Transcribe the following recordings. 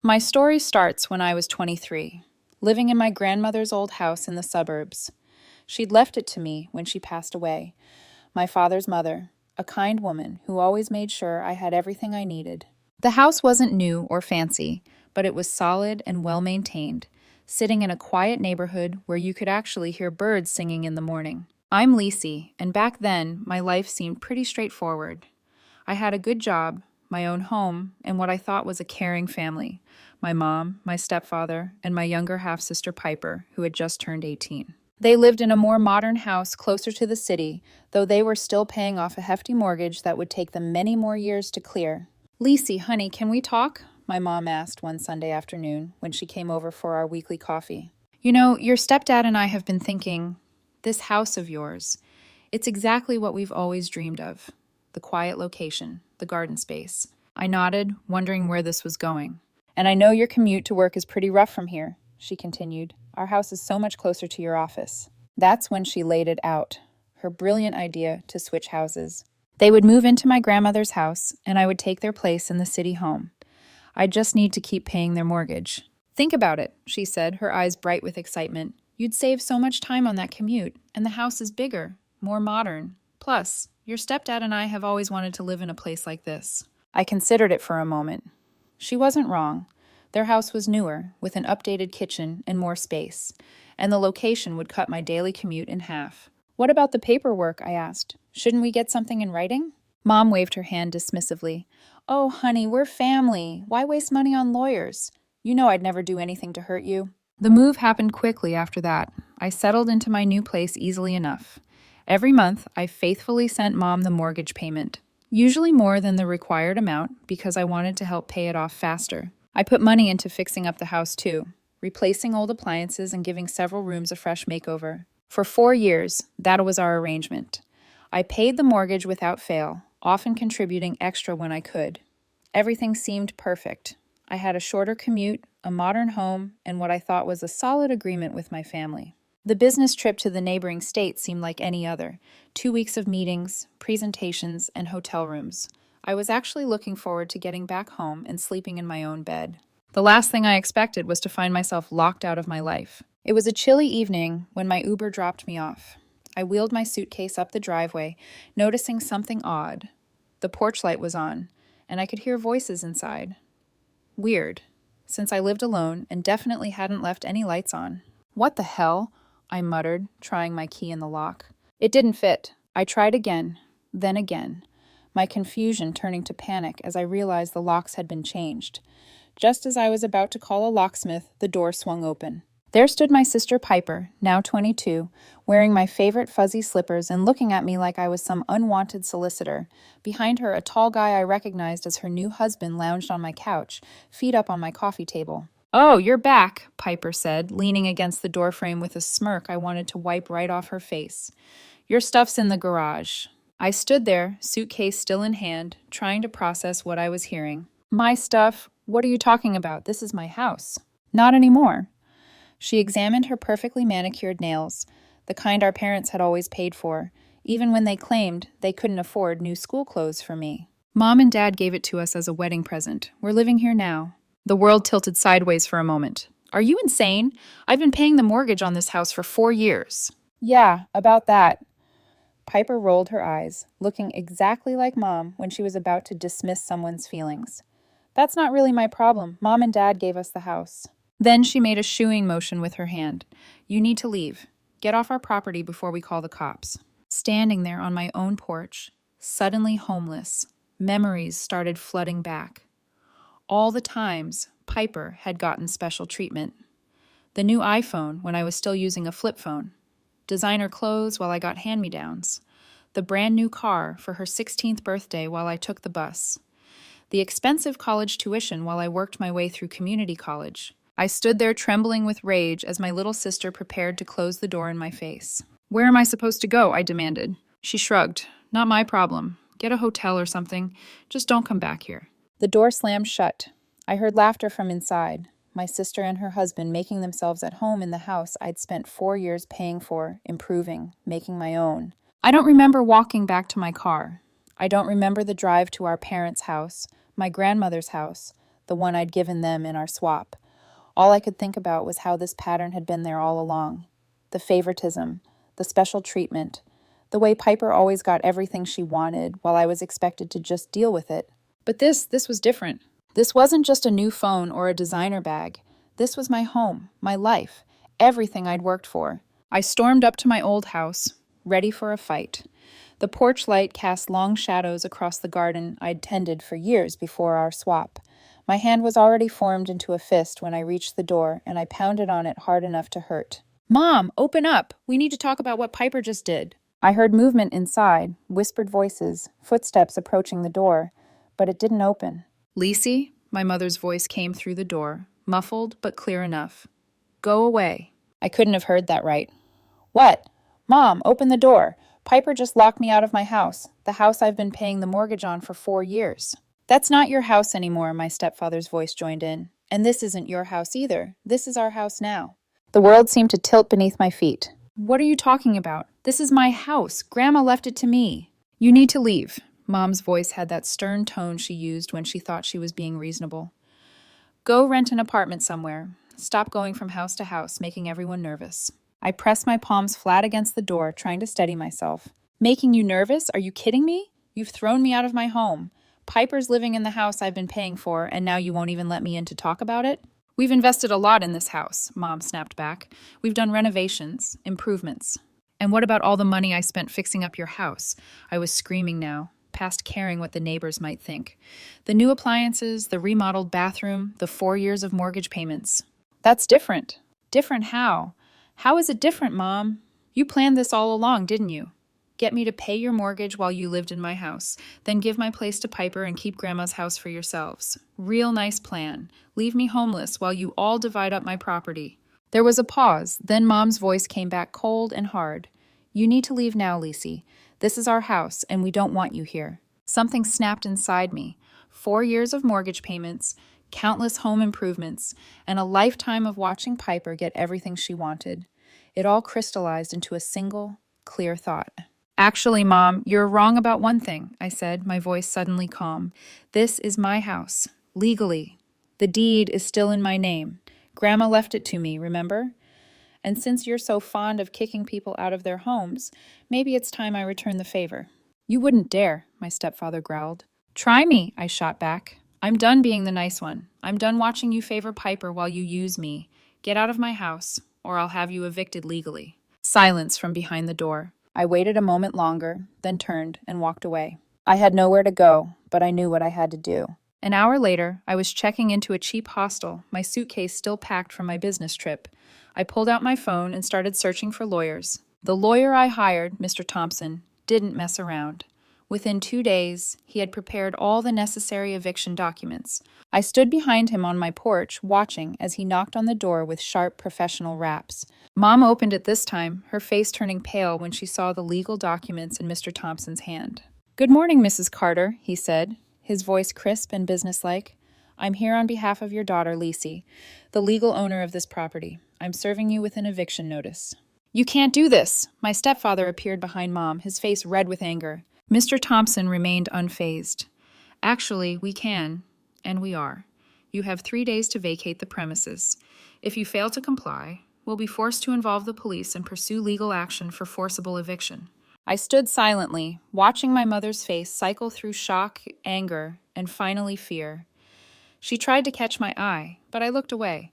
My story starts when I was 23, living in my grandmother's old house in the suburbs. She'd left it to me when she passed away, my father's mother, a kind woman who always made sure I had everything I needed. The house wasn't new or fancy, but it was solid and well maintained, sitting in a quiet neighborhood where you could actually hear birds singing in the morning. I'm Lisi, and back then, my life seemed pretty straightforward. I had a good job, my own home, and what I thought was a caring family: my mom, my stepfather, and my younger half sister Piper, who had just turned 18. They lived in a more modern house closer to the city, though they were still paying off a hefty mortgage that would take them many more years to clear. Lisi, honey, can we talk? My mom asked one Sunday afternoon when she came over for our weekly coffee. You know, your stepdad and I have been thinking, this house of yours, it's exactly what we've always dreamed of: the quiet location, the garden space. I nodded, wondering where this was going. And I know your commute to work is pretty rough from here, she continued. Our house is so much closer to your office. That's when she laid it out, her brilliant idea to switch houses. They would move into my grandmother's house, and I would take their place in the city home. I'd just need to keep paying their mortgage. Think about it, she said, her eyes bright with excitement. You'd save so much time on that commute, and the house is bigger, more modern. Plus, your stepdad and I have always wanted to live in a place like this. I considered it for a moment. She wasn't wrong. Their house was newer, with an updated kitchen and more space, and the location would cut my daily commute in half. What about the paperwork? I asked. Shouldn't we get something in writing? Mom waved her hand dismissively. Oh, honey, we're family. Why waste money on lawyers? You know I'd never do anything to hurt you. The move happened quickly after that. I settled into my new place easily enough. Every month, I faithfully sent Mom the mortgage payment, usually more than the required amount because I wanted to help pay it off faster. I put money into fixing up the house too, replacing old appliances and giving several rooms a fresh makeover. For 4 years, that was our arrangement. I paid the mortgage without fail, often contributing extra when I could. Everything seemed perfect. I had a shorter commute, a modern home, and what I thought was a solid agreement with my family. The business trip to the neighboring state seemed like any other: 2 weeks of meetings, presentations, and hotel rooms. I was actually looking forward to getting back home and sleeping in my own bed. The last thing I expected was to find myself locked out of my life. It was a chilly evening when my Uber dropped me off. I wheeled my suitcase up the driveway, noticing something odd. The porch light was on, and I could hear voices inside. Weird, since I lived alone and definitely hadn't left any lights on. What the hell? I muttered, trying my key in the lock. It didn't fit. I tried again, then again, my confusion turning to panic as I realized the locks had been changed. Just as I was about to call a locksmith, the door swung open. There stood my sister Piper, now 22, wearing my favorite fuzzy slippers and looking at me like I was some unwanted solicitor. Behind her, a tall guy I recognized as her new husband lounged on my couch, feet up on my coffee table. Oh, you're back, Piper said, leaning against the doorframe with a smirk I wanted to wipe right off her face. Your stuff's in the garage. I stood there, suitcase still in hand, trying to process what I was hearing. My stuff? What are you talking about? This is my house. Not anymore. She examined her perfectly manicured nails, the kind our parents had always paid for, even when they claimed they couldn't afford new school clothes for me. Mom and Dad gave it to us as a wedding present. We're living here now. The world tilted sideways for a moment. Are you insane? I've been paying the mortgage on this house for 4 years. Yeah, about that. Piper rolled her eyes, looking exactly like Mom when she was about to dismiss someone's feelings. That's not really my problem. Mom and Dad gave us the house. Then she made a shooing motion with her hand. You need to leave. Get off our property before we call the cops. Standing there on my own porch, suddenly homeless, memories started flooding back. All the times Piper had gotten special treatment. The new iPhone when I was still using a flip phone. Designer clothes while I got hand-me-downs. The brand new car for her 16th birthday while I took the bus. The expensive college tuition while I worked my way through community college. I stood there trembling with rage as my little sister prepared to close the door in my face. Where am I supposed to go? I demanded. She shrugged. Not my problem. Get a hotel or something. Just don't come back here. The door slammed shut. I heard laughter from inside, my sister and her husband making themselves at home in the house I'd spent 4 years paying for, improving, making my own. I don't remember walking back to my car. I don't remember the drive to our parents' house, my grandmother's house, the one I'd given them in our swap. All I could think about was how this pattern had been there all along. The favoritism, the special treatment, the way Piper always got everything she wanted while I was expected to just deal with it. But this was different. This wasn't just a new phone or a designer bag. This was my home, my life, everything I'd worked for. I stormed up to my old house, ready for a fight. The porch light cast long shadows across the garden I'd tended for years before our swap. My hand was already formed into a fist when I reached the door, and I pounded on it hard enough to hurt. "Mom, open up! We need to talk about what Piper just did." I heard movement inside, whispered voices, footsteps approaching the door, but it didn't open. "Lacey," my mother's voice came through the door, muffled but clear enough. "Go away." I couldn't have heard that right. "What? Mom, open the door. Piper just locked me out of my house, the house I've been paying the mortgage on for 4 years. "That's not your house anymore," my stepfather's voice joined in. "And this isn't your house either. This is our house now." The world seemed to tilt beneath my feet. "What are you talking about? This is my house. Grandma left it to me." "You need to leave." Mom's voice had that stern tone she used when she thought she was being reasonable. "Go rent an apartment somewhere. Stop going from house to house, making everyone nervous." I pressed my palms flat against the door, trying to steady myself. "Making you nervous? Are you kidding me? You've thrown me out of my home. Piper's living in the house I've been paying for, and now you won't even let me in to talk about it?" "We've invested a lot in this house," Mom snapped back. "We've done renovations, improvements." "And what about all the money I spent fixing up your house?" I was screaming now, past caring what the neighbors might think. "The new appliances, the remodeled bathroom, the 4 years of mortgage payments." "That's different." "Different how? How is it different, Mom? You planned this all along, didn't you? Get me to pay your mortgage while you lived in my house, then give my place to Piper and keep Grandma's house for yourselves. Real nice plan. Leave me homeless while you all divide up my property." There was a pause, then Mom's voice came back cold and hard. "You need to leave now, Lacey. This is our house, and we don't want you here." Something snapped inside me. 4 years of mortgage payments, countless home improvements, and a lifetime of watching Piper get everything she wanted. It all crystallized into a single, clear thought. "Actually, Mom, you're wrong about one thing," I said, my voice suddenly calm. "This is my house, legally. The deed is still in my name. Grandma left it to me, remember? And since you're so fond of kicking people out of their homes, maybe it's time I return the favor." "You wouldn't dare," my stepfather growled. "Try me," I shot back. "I'm done being the nice one. I'm done watching you favor Piper while you use me. Get out of my house, or I'll have you evicted legally." Silence from behind the door. I waited a moment longer, then turned and walked away. I had nowhere to go, but I knew what I had to do. An hour later, I was checking into a cheap hostel, my suitcase still packed from my business trip. I pulled out my phone and started searching for lawyers. The lawyer I hired, Mr. Thompson, didn't mess around. Within 2 days, he had prepared all the necessary eviction documents. I stood behind him on my porch, watching as he knocked on the door with sharp professional raps. Mom opened it this time, her face turning pale when she saw the legal documents in Mr. Thompson's hand. "Good morning, Mrs. Carter," he said, his voice crisp and businesslike. "I'm here on behalf of your daughter, Lacey, the legal owner of this property. I'm serving you with an eviction notice." "You can't do this!" My stepfather appeared behind Mom, his face red with anger. Mr. Thompson remained unfazed. "Actually, we can, and we are. You have 3 days to vacate the premises. If you fail to comply, we'll be forced to involve the police and pursue legal action for forcible eviction." I stood silently, watching my mother's face cycle through shock, anger, and finally fear. She tried to catch my eye, but I looked away.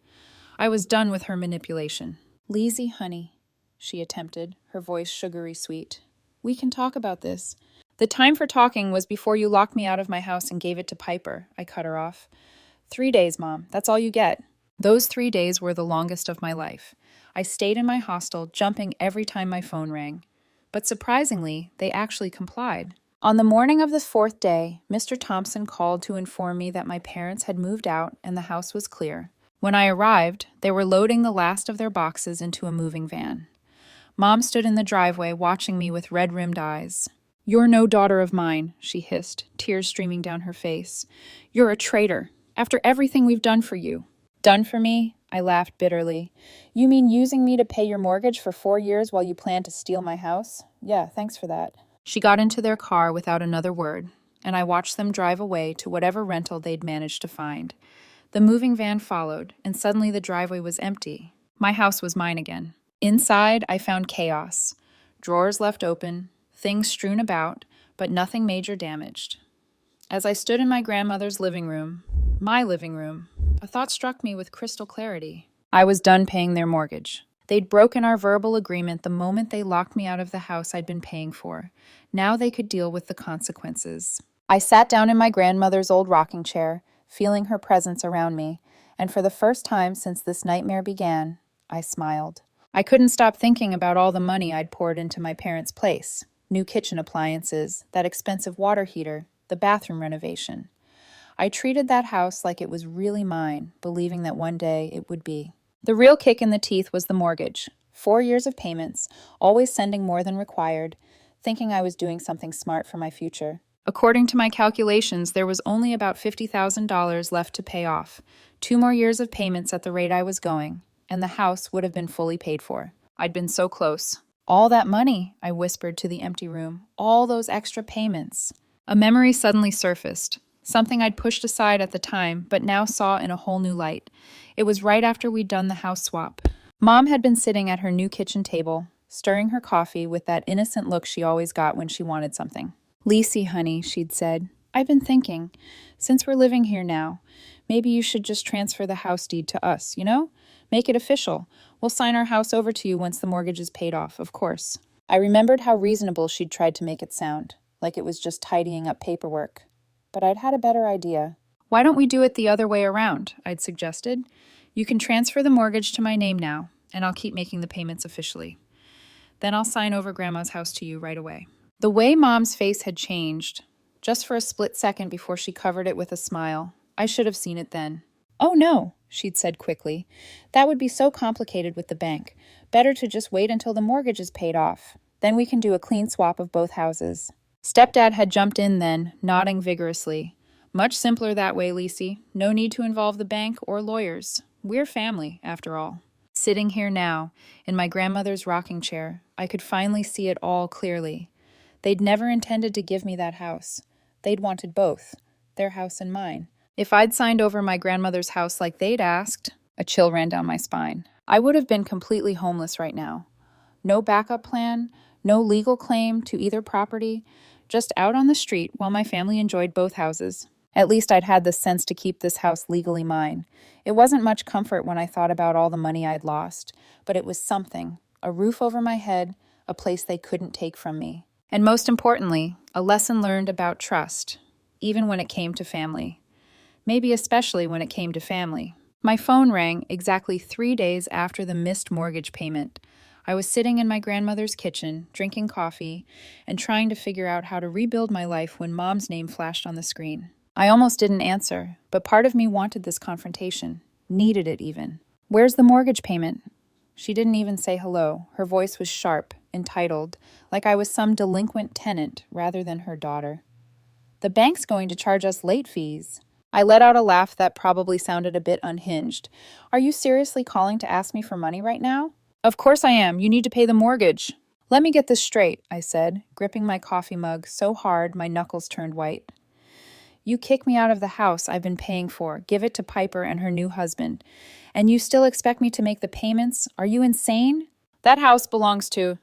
I was done with her manipulation. "Lizzie, honey," she attempted, her voice sugary sweet. "We can talk about this." "The time for talking was before you locked me out of my house and gave it to Piper," I cut her off. 3 days, Mom. That's all you get." Those 3 days were the longest of my life. I stayed in my hostel, jumping every time my phone rang. But surprisingly, they actually complied. On the morning of the 4th day, Mr. Thompson called to inform me that my parents had moved out and the house was clear. When I arrived, they were loading the last of their boxes into a moving van. Mom stood in the driveway watching me with red-rimmed eyes. "You're no daughter of mine," she hissed, tears streaming down her face. "You're a traitor, after everything we've done for you." "Done for me?" I laughed bitterly. "You mean using me to pay your mortgage for 4 years while you plan to steal my house? Yeah, thanks for that." She got into their car without another word, and I watched them drive away to whatever rental they'd managed to find. The moving van followed, and suddenly the driveway was empty. My house was mine again. Inside, I found chaos. Drawers left open, things strewn about, but nothing major damaged. As I stood in my grandmother's living room, my living room, a thought struck me with crystal clarity. I was done paying their mortgage. They'd broken our verbal agreement the moment they locked me out of the house I'd been paying for. Now they could deal with the consequences. I sat down in my grandmother's old rocking chair, feeling her presence around me, and for the first time since this nightmare began, I smiled. I couldn't stop thinking about all the money I'd poured into my parents' place. New kitchen appliances, that expensive water heater, the bathroom renovation. I treated that house like it was really mine, believing that one day it would be. The real kick in the teeth was the mortgage. 4 years of payments, always sending more than required, thinking I was doing something smart for my future. According to my calculations, there was only about $50,000 left to pay off. 2 more years of payments at the rate I was going, and the house would have been fully paid for. I'd been so close. All that money, I whispered to the empty room. All those extra payments. A memory suddenly surfaced. Something I'd pushed aside at the time, but now saw in a whole new light. It was right after we'd done the house swap. Mom had been sitting at her new kitchen table, stirring her coffee with that innocent look she always got when she wanted something. "Lisi, honey," she'd said, "I've been thinking, since we're living here now, maybe you should just transfer the house deed to us, you know? Make it official. We'll sign our house over to you once the mortgage is paid off, of course." I remembered how reasonable she'd tried to make it sound, like it was just tidying up paperwork. But I'd had a better idea. "Why don't we do it the other way around?" I'd suggested. "You can transfer the mortgage to my name now, and I'll keep making the payments officially. Then I'll sign over Grandma's house to you right away." The way Mom's face had changed, just for a split second before she covered it with a smile, I should have seen it then. "Oh no," she'd said quickly. "That would be so complicated with the bank. Better to just wait until the mortgage is paid off. Then we can do a clean swap of both houses." Stepdad had jumped in then, nodding vigorously. "Much simpler that way, Lisi. No need to involve the bank or lawyers. We're family, after all." Sitting here now, in my grandmother's rocking chair, I could finally see it all clearly. They'd never intended to give me that house. They'd wanted both, their house and mine. If I'd signed over my grandmother's house like they'd asked, a chill ran down my spine. I would have been completely homeless right now. No backup plan, no legal claim to either property, just out on the street while my family enjoyed both houses. At least I'd had the sense to keep this house legally mine. It wasn't much comfort when I thought about all the money I'd lost, but it was something, a roof over my head, a place they couldn't take from me. And most importantly, a lesson learned about trust, even when it came to family. Maybe especially when it came to family. My phone rang exactly 3 days after the missed mortgage payment. I was sitting in my grandmother's kitchen, drinking coffee, and trying to figure out how to rebuild my life when Mom's name flashed on the screen. I almost didn't answer, but part of me wanted this confrontation, needed it even. "Where's the mortgage payment?" She didn't even say hello. Her voice was sharp, entitled, like I was some delinquent tenant rather than her daughter. "The bank's going to charge us late fees." I let out a laugh that probably sounded a bit unhinged. "Are you seriously calling to ask me for money right now?" "Of course I am. You need to pay the mortgage." "Let me get this straight," I said, gripping my coffee mug so hard my knuckles turned white. "You kick me out of the house I've been paying for, give it to Piper and her new husband, and you still expect me to make the payments? Are you insane? That house belongs to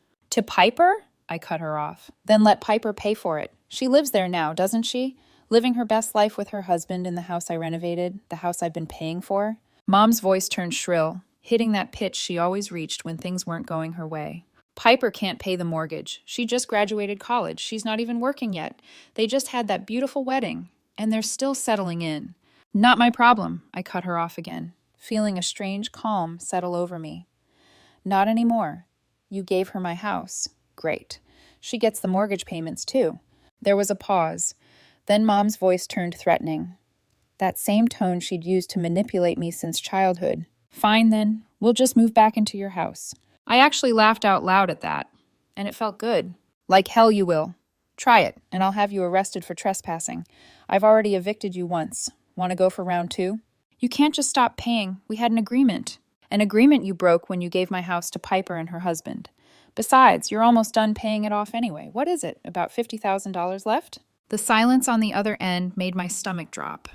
Piper?" I cut her off. "Then let Piper pay for it. She lives there now, doesn't she? Living her best life with her husband in the house I renovated, the house I've been paying for." Mom's voice turned shrill, hitting that pitch she always reached when things weren't going her way. "Piper can't pay the mortgage. She just graduated college. She's not even working yet. They just had that beautiful wedding, and they're still settling in." "Not my problem," I cut her off again, feeling a strange calm settle over me. "Not anymore. You gave her my house. Great. She gets the mortgage payments too." There was a pause. Then Mom's voice turned threatening. That same tone she'd used to manipulate me since childhood. "Fine then, we'll just move back into your house." I actually laughed out loud at that, and it felt good. "Like hell you will. Try it, and I'll have you arrested for trespassing. I've already evicted you once. Want to go for round 2? "You can't just stop paying. We had an agreement." "An agreement you broke when you gave my house to Piper and her husband. Besides, you're almost done paying it off anyway. What is it, about $50,000 left?" The silence on the other end made my stomach drop.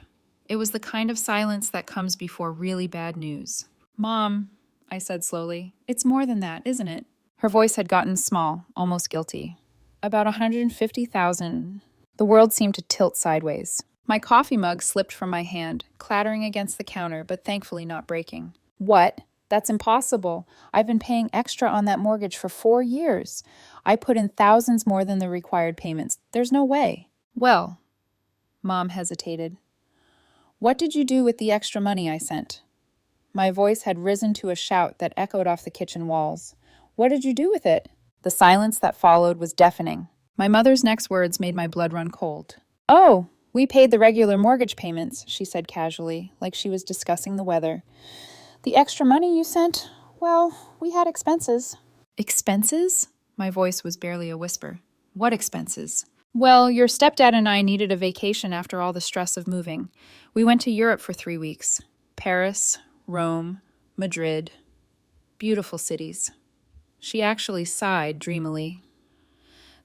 It was the kind of silence that comes before really bad news. Mom, I said slowly, it's more than that, isn't it? Her voice had gotten small, almost guilty. About 150,000. The world seemed to tilt sideways. My coffee mug slipped from my hand, clattering against the counter, but thankfully not breaking. What? That's impossible. I've been paying extra on that mortgage for 4 years. I put in thousands more than the required payments. There's no way. Well, Mom hesitated. What did you do with the extra money I sent? My voice had risen to a shout that echoed off the kitchen walls. What did you do with it? The silence that followed was deafening. My mother's next words made my blood run cold. Oh, we paid the regular mortgage payments, she said casually, like she was discussing the weather. The extra money you sent? Well, we had expenses. Expenses? My voice was barely a whisper. What expenses? Well, your stepdad and I needed a vacation after all the stress of moving. We went to Europe for 3 weeks. Paris, Rome, Madrid. Beautiful cities. She actually sighed dreamily.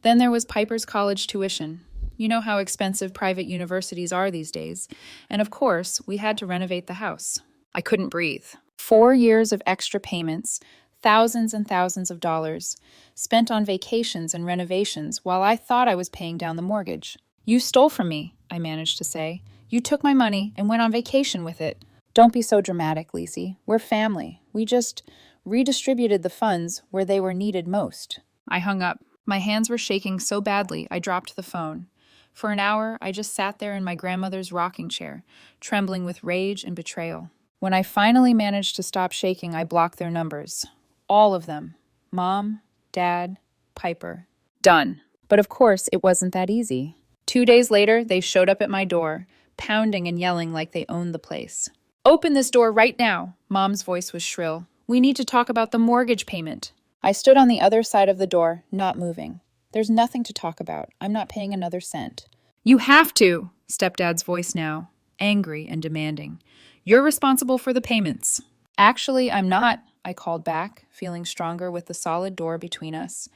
Then there was Piper's college tuition. You know how expensive private universities are these days. And of course, we had to renovate the house. I couldn't breathe. 4 years of extra payments, thousands and thousands of dollars, spent on vacations and renovations while I thought I was paying down the mortgage. You stole from me, I managed to say. You took my money and went on vacation with it. Don't be so dramatic, Lisi. We're family. We just redistributed the funds where they were needed most. I hung up. My hands were shaking so badly I dropped the phone. For an hour, I just sat there in my grandmother's rocking chair, trembling with rage and betrayal. When I finally managed to stop shaking, I blocked their numbers. All of them. Mom, Dad, Piper. Done. But of course, it wasn't that easy. 2 days later, they showed up at my door, pounding and yelling like they owned the place. Open this door right now, Mom's voice was shrill. We need to talk about the mortgage payment. I stood on the other side of the door, not moving. There's nothing to talk about. I'm not paying another cent. You have to, Stepdad's voice now, angry and demanding. You're responsible for the payments. Actually, I'm not, I called back, feeling stronger with the solid door between us.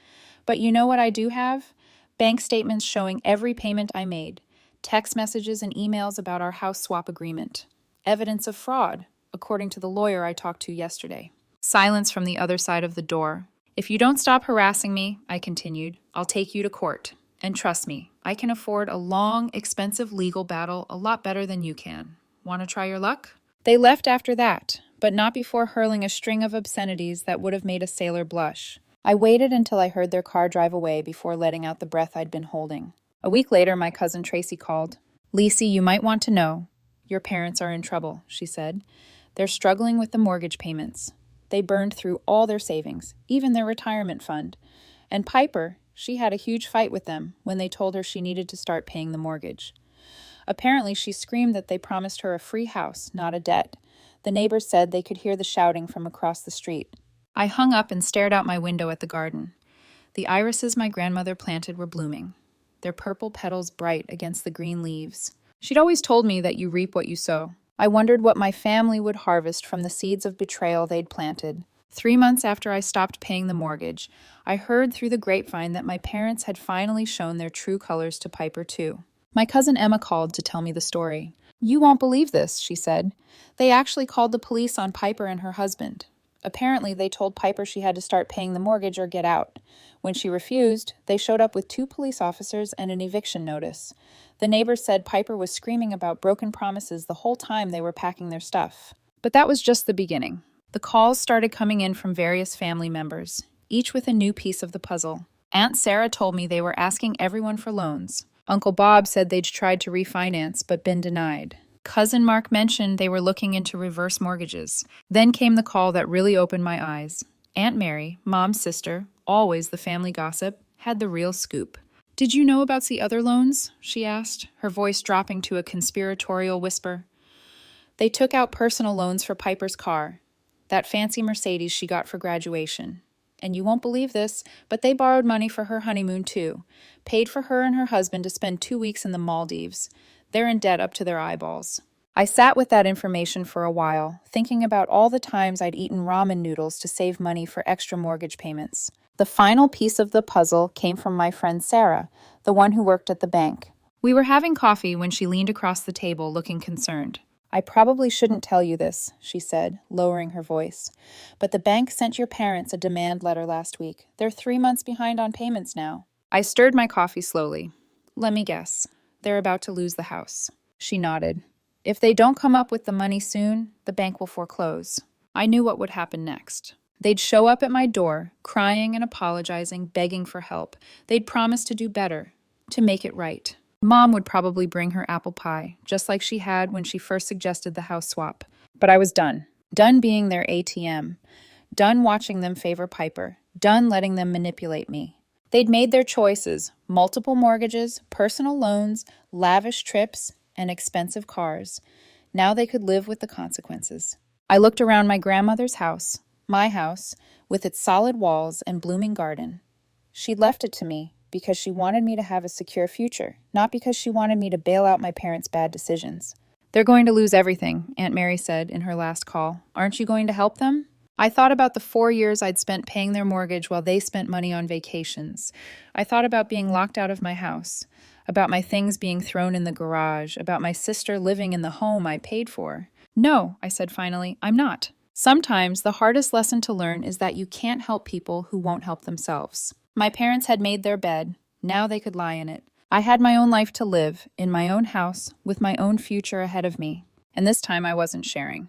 But you know what I do have? Bank statements showing every payment I made. Text messages and emails about our house swap agreement. Evidence of fraud, according to the lawyer I talked to yesterday. Silence from the other side of the door. If you don't stop harassing me, I continued, I'll take you to court. And trust me, I can afford a long, expensive legal battle a lot better than you can. Want to try your luck? They left after that, but not before hurling a string of obscenities that would have made a sailor blush. I waited until I heard their car drive away before letting out the breath I'd been holding. A week later, my cousin Tracy called. Lisi, you might want to know. Your parents are in trouble, she said. They're struggling with the mortgage payments. They burned through all their savings, even their retirement fund. And Piper, she had a huge fight with them when they told her she needed to start paying the mortgage. Apparently, she screamed that they promised her a free house, not a debt. The neighbors said they could hear the shouting from across the street. I hung up and stared out my window at the garden. The irises my grandmother planted were blooming, their purple petals bright against the green leaves. She'd always told me that you reap what you sow. I wondered what my family would harvest from the seeds of betrayal they'd planted. 3 months after I stopped paying the mortgage, I heard through the grapevine that my parents had finally shown their true colors to Piper, too. My cousin Emma called to tell me the story. You won't believe this, she said. They actually called the police on Piper and her husband. Apparently, they told Piper she had to start paying the mortgage or get out. When she refused, they showed up with 2 police officers and an eviction notice. The neighbors said Piper was screaming about broken promises the whole time they were packing their stuff. But that was just the beginning. The calls started coming in from various family members, each with a new piece of the puzzle. Aunt Sarah told me they were asking everyone for loans. Uncle Bob said they'd tried to refinance but been denied. Cousin Mark mentioned they were looking into reverse mortgages. Then came the call that really opened my eyes. Aunt Mary, Mom's sister, always the family gossip, had the real scoop. Did you know about the other loans? She asked, her voice dropping to a conspiratorial whisper. They took out personal loans for Piper's car, that fancy Mercedes she got for graduation. And you won't believe this, but they borrowed money for her honeymoon too, paid for her and her husband to spend 2 weeks in the Maldives. They're in debt up to their eyeballs. I sat with that information for a while, thinking about all the times I'd eaten ramen noodles to save money for extra mortgage payments. The final piece of the puzzle came from my friend Sarah, the one who worked at the bank. We were having coffee when she leaned across the table looking concerned. I probably shouldn't tell you this, she said, lowering her voice. But the bank sent your parents a demand letter last week. They're 3 months behind on payments now. I stirred my coffee slowly. Let me guess. They're about to lose the house. She nodded. If they don't come up with the money soon, the bank will foreclose. I knew what would happen next. They'd show up at my door, crying and apologizing, begging for help. They'd promise to do better, to make it right. Mom would probably bring her apple pie, just like she had when she first suggested the house swap. But I was done. Done being their ATM. Done watching them favor Piper. Done letting them manipulate me. They'd made their choices: multiple mortgages, personal loans, lavish trips, and expensive cars. Now they could live with the consequences. I looked around my grandmother's house, my house, with its solid walls and blooming garden. She'd left it to me because she wanted me to have a secure future, not because she wanted me to bail out my parents' bad decisions. They're going to lose everything, Aunt Mary said in her last call. Aren't you going to help them? I thought about the 4 years I'd spent paying their mortgage while they spent money on vacations. I thought about being locked out of my house, about my things being thrown in the garage, about my sister living in the home I paid for. No, I said finally, I'm not. Sometimes the hardest lesson to learn is that you can't help people who won't help themselves. My parents had made their bed. Now they could lie in it. I had my own life to live, in my own house, with my own future ahead of me. And this time I wasn't sharing.